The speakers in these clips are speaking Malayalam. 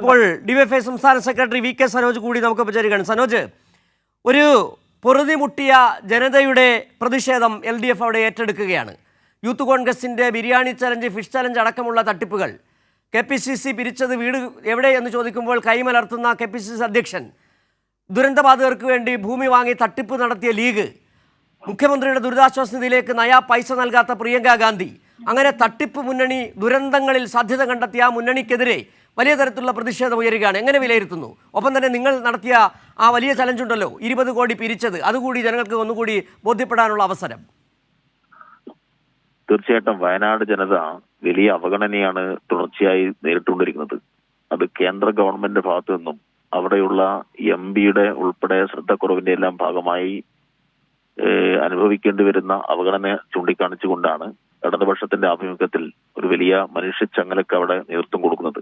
ഇപ്പോൾ ഡിവൈഎഫ്ഐ സംസ്ഥാന സെക്രട്ടറി വി കെ സനോജ് കൂടി നമുക്ക് ചേരുകയാണ്. സനോജ്, ഒരു പൊറുതിമുട്ടിയ ജനതയുടെ പ്രതിഷേധം LDF അവിടെ ഏറ്റെടുക്കുകയാണ്. യൂത്ത് കോൺഗ്രസിൻ്റെ ബിരിയാണി ചലഞ്ച്, ഫിഷ് ചലഞ്ച് അടക്കമുള്ള തട്ടിപ്പുകൾ, KPCC പിരിച്ചത് വീട് എവിടെ എന്ന് ചോദിക്കുമ്പോൾ കൈമലർത്തുന്ന KPCC അധ്യക്ഷൻ, ദുരന്തബാധിതർക്ക് വേണ്ടി ഭൂമി വാങ്ങി തട്ടിപ്പ് നടത്തിയ ലീഗ്, മുഖ്യമന്ത്രിയുടെ ദുരിതാശ്വാസ നിധിയിലേക്ക് നയാ പൈസ നൽകാത്ത പ്രിയങ്ക ഗാന്ധി, അങ്ങനെ തട്ടിപ്പ് മുന്നണി ദുരന്തങ്ങളിൽ സാധ്യത കണ്ടെത്തിയ ആ മുന്നണിക്കെതിരെ വലിയ തരത്തിലുള്ള പ്രതിഷേധം ഉയരുകയാണ്. എങ്ങനെ വിലയിരുത്തുന്നു? ഒപ്പം തന്നെ നിങ്ങൾ നടത്തിയ ആ വലിയ ചലഞ്ച് ഉണ്ടല്ലോ, 20 കോടി പിരിച്ചത്, അതുകൂടി ജനങ്ങൾക്ക് ഒന്നുകൂടി ബോധ്യപ്പെടാനുള്ള അവസരം. തീർച്ചയായിട്ടും വയനാട് ജനത വലിയ അവഗണനയാണ് തുടർച്ചയായി നേരിട്ടുകൊണ്ടിരിക്കുന്നത്. അത് കേന്ദ്ര ഗവൺമെന്റിന്റെ ഭാഗത്തു നിന്നും അവിടെയുള്ള MPയുടെ ഉൾപ്പെടെ ശ്രദ്ധക്കുറവിന്റെ എല്ലാം ഭാഗമായി അനുഭവിക്കേണ്ടി വരുന്ന അവഗണന ചൂണ്ടിക്കാണിച്ചുകൊണ്ടാണ് ഇടതുപക്ഷത്തിന്റെ ആഭിമുഖ്യത്തിൽ ഒരു വലിയ മനുഷ്യച്ചങ്ങലക്ക് അവിടെ നേതൃത്വം കൊടുക്കുന്നത്.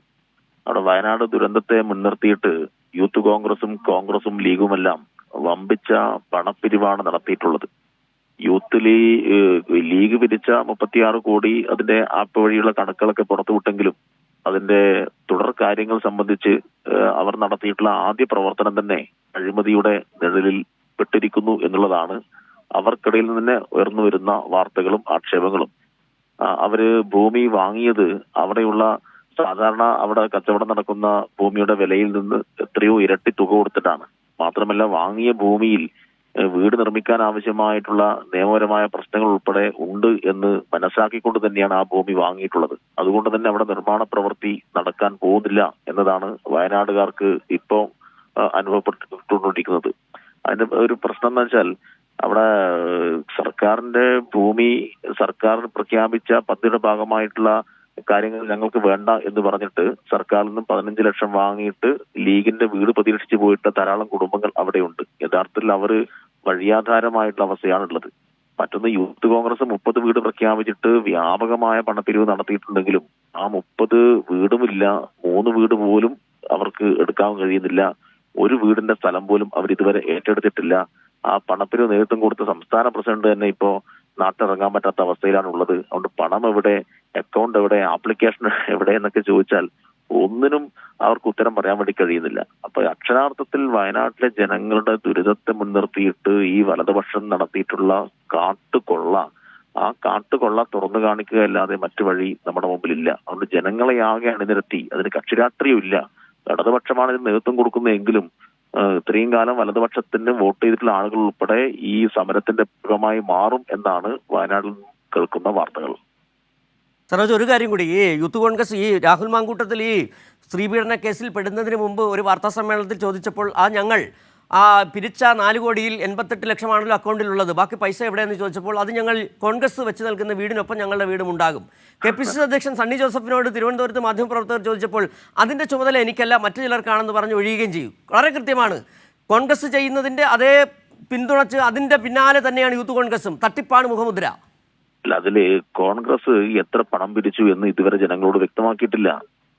അവിടെ വയനാട് ദുരന്തത്തെ മുൻനിർത്തിയിട്ട് യൂത്ത് കോൺഗ്രസും ലീഗുമെല്ലാം വമ്പിച്ച പണപ്പിരിവാണ് നടത്തിയിട്ടുള്ളത്. ലീഗ് പിരിച്ച 36 കോടി അതിന്റെ ആപ്പ് വഴിയുള്ള കണക്കുകളൊക്കെ പുറത്തുവിട്ടെങ്കിലും അതിന്റെ തുടർ കാര്യങ്ങൾ സംബന്ധിച്ച് അവർ നടത്തിയിട്ടുള്ള ആദ്യ പ്രവർത്തനം തന്നെ അഴിമതിയുടെ നിഴലിൽ പെട്ടിരിക്കുന്നു എന്നുള്ളതാണ് അവർക്കിടയിൽ നിന്ന് ഉയർന്നു വരുന്ന വാർത്തകളും ആക്ഷേപങ്ങളും. അവര് ഭൂമി വാങ്ങിയത് അവിടെയുള്ള സാധാരണ അവിടെ കച്ചവടം നടക്കുന്ന ഭൂമിയുടെ വിലയിൽ നിന്ന് എത്രയോ ഇരട്ടി തുക കൊടുത്തിട്ടാണ്. മാത്രമല്ല, വാങ്ങിയ ഭൂമിയിൽ വീട് നിർമ്മിക്കാൻ ആവശ്യമായിട്ടുള്ള നിയമപരമായ പ്രശ്നങ്ങൾ ഉൾപ്പെടെ ഉണ്ട് എന്ന് മനസ്സിലാക്കിക്കൊണ്ട് തന്നെയാണ് ആ ഭൂമി വാങ്ങിയിട്ടുള്ളത്. അതുകൊണ്ട് തന്നെ അവിടെ നിർമ്മാണ പ്രവൃത്തി നടക്കാൻ പോകുന്നില്ല എന്നതാണ് വയനാടുകാർക്ക് ഇപ്പോൾ അനുഭവപ്പെട്ടുകൊണ്ടിരിക്കുന്നത്. അതിന്റെ ഒരു പ്രശ്നം എന്ന് വെച്ചാൽ, അവിടെ സർക്കാരിന്റെ ഭൂമി സർക്കാർ പ്രഖ്യാപിച്ച പദ്ധതിയുടെ ഭാഗമായിട്ടുള്ള കാര്യങ്ങൾ ഞങ്ങൾക്ക് വേണ്ട എന്ന് പറഞ്ഞിട്ട് സർക്കാരിൽ നിന്നും 15 ലക്ഷം വാങ്ങിയിട്ട് ലീഗിന്റെ വീട് പ്രതീക്ഷിച്ചു പോയിട്ട് ധാരാളം കുടുംബങ്ങൾ അവിടെയുണ്ട്. യഥാർത്ഥത്തിൽ അവർ വഴിയാധാരമായിട്ടുള്ള അവസ്ഥയാണുള്ളത്. മറ്റൊന്ന്, യൂത്ത് കോൺഗ്രസ് 30 വീട് പ്രഖ്യാപിച്ചിട്ട് വ്യാപകമായ പണപ്പിരിവ് നടത്തിയിട്ടുണ്ടെങ്കിലും ആ 30 വീടുമില്ല, 3 വീട് പോലും അവർക്ക് എടുക്കാൻ കഴിയുന്നില്ല. ഒരു വീടിന്റെ സ്ഥലം പോലും അവർ ഇതുവരെ ഏറ്റെടുത്തിട്ടില്ല. ആ പണപ്പിരിവ് നേതൃത്വം കൊടുത്ത സംസ്ഥാന പ്രസിഡന്റ് തന്നെ ഇപ്പോ നാട്ടിലിറങ്ങാൻ പറ്റാത്ത അവസ്ഥയിലാണ് ഉള്ളത്. അതുകൊണ്ട് പണം എവിടെ, അക്കൗണ്ട് എവിടെ, ആപ്ലിക്കേഷൻ എവിടെ എന്നൊക്കെ ചോദിച്ചാൽ ഒന്നിനും അവർക്ക് ഉത്തരം പറയാൻ വേണ്ടി കഴിയുന്നില്ല. അപ്പൊ അക്ഷരാർത്ഥത്തിൽ വയനാട്ടിലെ ജനങ്ങളുടെ ദുരിതത്തെ മുൻനിർത്തിയിട്ട് ഈ വലതുപക്ഷം നടത്തിയിട്ടുള്ള ആ കാട്ടുകൊള്ള തുറന്നു കാണിക്കുക അല്ലാതെ മറ്റു വഴി നമ്മുടെ മുമ്പിലില്ല. അതുകൊണ്ട് ജനങ്ങളെ ആകെ അണിനിരത്തി, അതിന് കക്ഷി രാഷ്ട്രീയം ഇല്ല. ഇടതുപക്ഷമാണ് ഇതിന് നേതൃത്വം കൊടുക്കുന്നതെങ്കിലും ഇത്രയും കാലം വലതുപക്ഷത്തിന് വോട്ട് ചെയ്തിട്ടുള്ള ആളുകൾ ഉൾപ്പെടെ ഈ സമരത്തിന്റെ ഭാഗമായി മാറും എന്നാണ് വയനാട്ടിൽ കേൾക്കുന്ന വാർത്തകൾ. സനോജ്, ഒരു കാര്യം കൂടി, ഈ യൂത്ത് കോൺഗ്രസ് ഈ രാഹുൽ മാങ്കൂട്ടത്തിൽ ഈ സ്ത്രീപീഡന കേസിൽ പെടുന്നതിന് മുമ്പ് ഒരു വാർത്താ സമ്മേളനത്തിൽ ചോദിച്ചപ്പോൾ ഞങ്ങൾ പിരിച്ച 4 കോടിയിൽ 88 ലക്ഷമാണല്ലോ അക്കൗണ്ടിലുള്ളത്, ബാക്കി പൈസ എവിടെയെന്ന് ചോദിച്ചപ്പോൾ അത് ഞങ്ങൾ കോൺഗ്രസ് വെച്ച് നൽകുന്ന വീടിനൊപ്പം ഞങ്ങളുടെ വീടും ഉണ്ടാകും. KPCC അധ്യക്ഷൻ സണ്ണി ജോസഫിനോട് തിരുവനന്തപുരത്ത് മാധ്യമപ്രവർത്തകർ ചോദിച്ചപ്പോൾ അതിൻ്റെ ചുമതല എനിക്കല്ല, മറ്റു ചിലർക്കാണെന്ന് പറഞ്ഞ് ഒഴിയുകയും ചെയ്യും. വളരെ കൃത്യമാണ്. കോൺഗ്രസ് ചെയ്യുന്നതിൻ്റെ അതേ പിന്തുണച്ച് അതിൻ്റെ പിന്നാലെ തന്നെയാണ് യൂത്ത് കോൺഗ്രസും. തട്ടിപ്പാണ് മുഖമുദ്ര. അല്ല, അതില് കോൺഗ്രസ് എത്ര പണം പിരിച്ചു എന്ന് ഇതുവരെ ജനങ്ങളോട് വ്യക്തമാക്കിയിട്ടില്ല.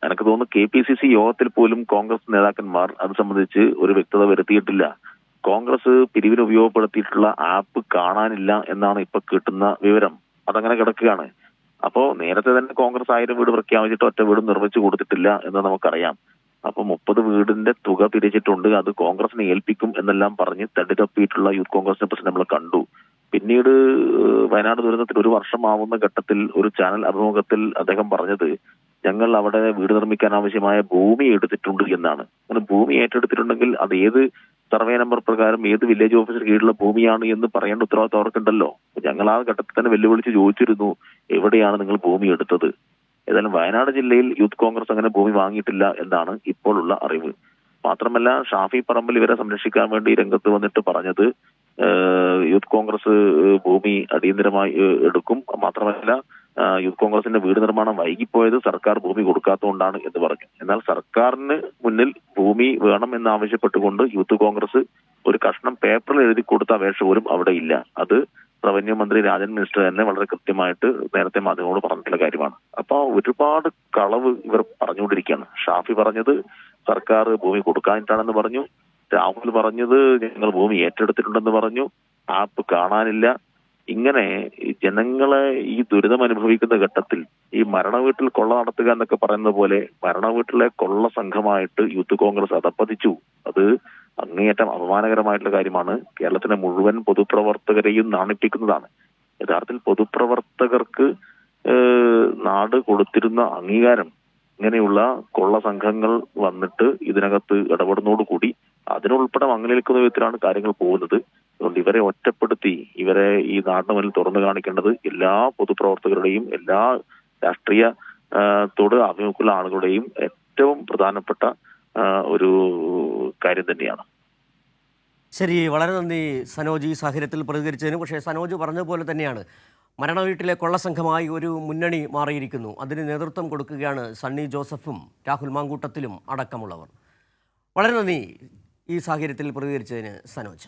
എനിക്ക് തോന്നുന്നു KPCC യോഗത്തിൽ പോലും കോൺഗ്രസ് നേതാക്കന്മാർ അത് സംബന്ധിച്ച് ഒരു വ്യക്തത വരുത്തിയിട്ടില്ല. കോൺഗ്രസ് പിരിവിന് ഉപയോഗപ്പെടുത്തിയിട്ടുള്ള ആപ്പ് കാണാനില്ല എന്നാണ് ഇപ്പൊ കിട്ടുന്ന വിവരം. അതങ്ങനെ കിടക്കുകയാണ്. അപ്പോ നേരത്തെ തന്നെ കോൺഗ്രസ് 1000 വീട് പ്രഖ്യാപിച്ചിട്ട് ഒറ്റ വീടും നിർമ്മിച്ചു കൊടുത്തിട്ടില്ല എന്ന് നമുക്കറിയാം. അപ്പൊ 30 വീടിന്റെ തുക പിരിച്ചിട്ടുണ്ട്, അത് കോൺഗ്രസിനെ ഏൽപ്പിക്കും എന്നെല്ലാം പറഞ്ഞ് തട്ടിത്തപ്പിയിട്ടുള്ള യൂത്ത് കോൺഗ്രസിനെ പ്രശ്നം നമ്മൾ കണ്ടു. പിന്നീട് വയനാട് ദുരന്തത്തിൽ 1 വർഷമാവുന്ന ഘട്ടത്തിൽ ഒരു ചാനൽ അഭിമുഖത്തിൽ അദ്ദേഹം പറഞ്ഞത്, ഞങ്ങൾ അവിടെ വീട് നിർമ്മിക്കാൻ ആവശ്യമായ ഭൂമി എടുത്തിട്ടുണ്ട് എന്നാണ്. അങ്ങനെ ഭൂമി ഏറ്റെടുത്തിട്ടുണ്ടെങ്കിൽ അത് ഏത് സർവേ നമ്പർ പ്രകാരം ഏത് വില്ലേജ് ഓഫീസർ കീഴിലുള്ള ഭൂമിയാണ് എന്ന് പറയേണ്ട ഉത്തരവാദിത്വം അവർക്കുണ്ടല്ലോ. ഞങ്ങൾ ആ ഘട്ടത്തിൽ തന്നെ വെല്ലുവിളിച്ച് ചോദിച്ചിരുന്നു, എവിടെയാണ് നിങ്ങൾ ഭൂമി എടുത്തത്? ഏതായാലും വയനാട് ജില്ലയിൽ യൂത്ത് കോൺഗ്രസ് അങ്ങനെ ഭൂമി വാങ്ങിയിട്ടില്ല എന്നാണ് ഇപ്പോഴുള്ള അറിവ്. മാത്രമല്ല, ഷാഫി പറമ്പിൽ ഇവരെ സംരക്ഷിക്കാൻ വേണ്ടി രംഗത്ത് വന്നിട്ട് പറഞ്ഞത് യൂത്ത് കോൺഗ്രസ് ഭൂമി അടിയന്തരമായി എടുക്കും, മാത്രമല്ല യൂത്ത് കോൺഗ്രസിന്റെ വീട് നിർമ്മാണം വൈകിപ്പോയത് സർക്കാർ ഭൂമി കൊടുക്കാത്തതുകൊണ്ടാണ് എന്ന് പറഞ്ഞു. എന്നാൽ സർക്കാരിന് മുന്നിൽ ഭൂമി വേണം എന്നാവശ്യപ്പെട്ടുകൊണ്ട് യൂത്ത് കോൺഗ്രസ് ഒരു കഷ്ണം പേപ്പറിൽ എഴുതി കൊടുത്ത അപേക്ഷ പോലും അവിടെ ഇല്ല. അത് റവന്യൂ മന്ത്രി രാജൻ മിനിസ്റ്റർ തന്നെ വളരെ കൃത്യമായിട്ട് നേരത്തെ മാധ്യമങ്ങളോട് പറഞ്ഞിട്ടുള്ള കാര്യമാണ്. അപ്പൊ ഒരുപാട് കളവ് ഇവർ പറഞ്ഞുകൊണ്ടിരിക്കുകയാണ്. ഷാഫി പറഞ്ഞത് സർക്കാർ ഭൂമി കൊടുക്കാനിട്ടാണെന്ന് പറഞ്ഞു. രാഹുൽ പറഞ്ഞത് ഞങ്ങൾ ഭൂമി ഏറ്റെടുത്തിട്ടുണ്ടെന്ന് പറഞ്ഞു. ആപ്പ് കാണാനില്ല. ഇങ്ങനെ ഈ ജനങ്ങളെ ഈ ദുരിതം അനുഭവിക്കുന്ന ഘട്ടത്തിൽ ഈ മരണവീട്ടിൽ കൊള്ള നടത്തുക എന്നൊക്കെ പറയുന്ന പോലെ മരണവീട്ടിലെ കൊള്ള സംഘമായിട്ട് യൂത്ത് കോൺഗ്രസ് അധപ്പതിച്ചു. അത് അങ്ങേയറ്റം അപമാനകരമായിട്ടുള്ള കാര്യമാണ്. കേരളത്തിലെ മുഴുവൻ പൊതുപ്രവർത്തകരെയും നാണിപ്പിക്കുന്നതാണ്. യഥാർത്ഥത്തിൽ പൊതുപ്രവർത്തകർക്ക് നാട് കൊടുത്തിരുന്ന അംഗീകാരം ഇങ്ങനെയുള്ള കൊള്ള സംഘങ്ങൾ വന്നിട്ട് ഇതിനകത്ത് ഇടപെടുന്നതോടുകൂടി അതിനുൾപ്പെടെ മങ്ങലേൽക്കുന്ന വിധത്തിലാണ് കാര്യങ്ങൾ പോകുന്നത്. അതുകൊണ്ട് ഇവരെ ഒറ്റപ്പെടുത്തി ഇവരെ ഈ നാടിന് മുന്നിൽ തുറന്നു കാണിക്കേണ്ടത് എല്ലാ പൊതുപ്രവർത്തകരുടെയും എല്ലാ രാഷ്ട്രീയ ത്തോട് ആഭിമുഖ്യമുള്ള ആളുകളുടെയും ഏറ്റവും പ്രധാനപ്പെട്ട ഒരു കാര്യം തന്നെയാണ്. ശരി, വളരെ നന്ദി സനോജ് ഈ സാഹചര്യത്തിൽ പ്രതികരിച്ചതിന്. പക്ഷേ സനോജ് പറഞ്ഞതുപോലെ തന്നെയാണ്, മരണവീട്ടിലെ കൊള്ളസംഘമായി ഒരു മുന്നണി മാറിയിരിക്കുന്നു. അതിന് നേതൃത്വം കൊടുക്കുകയാണ് സണ്ണി ജോസഫും രാഹുൽ മാങ്കൂട്ടത്തിലും അടക്കമുള്ളവർ. വളരെ നന്ദി ഈ സാഹചര്യത്തിൽ പ്രതികരിച്ചതിന് സനോജ്.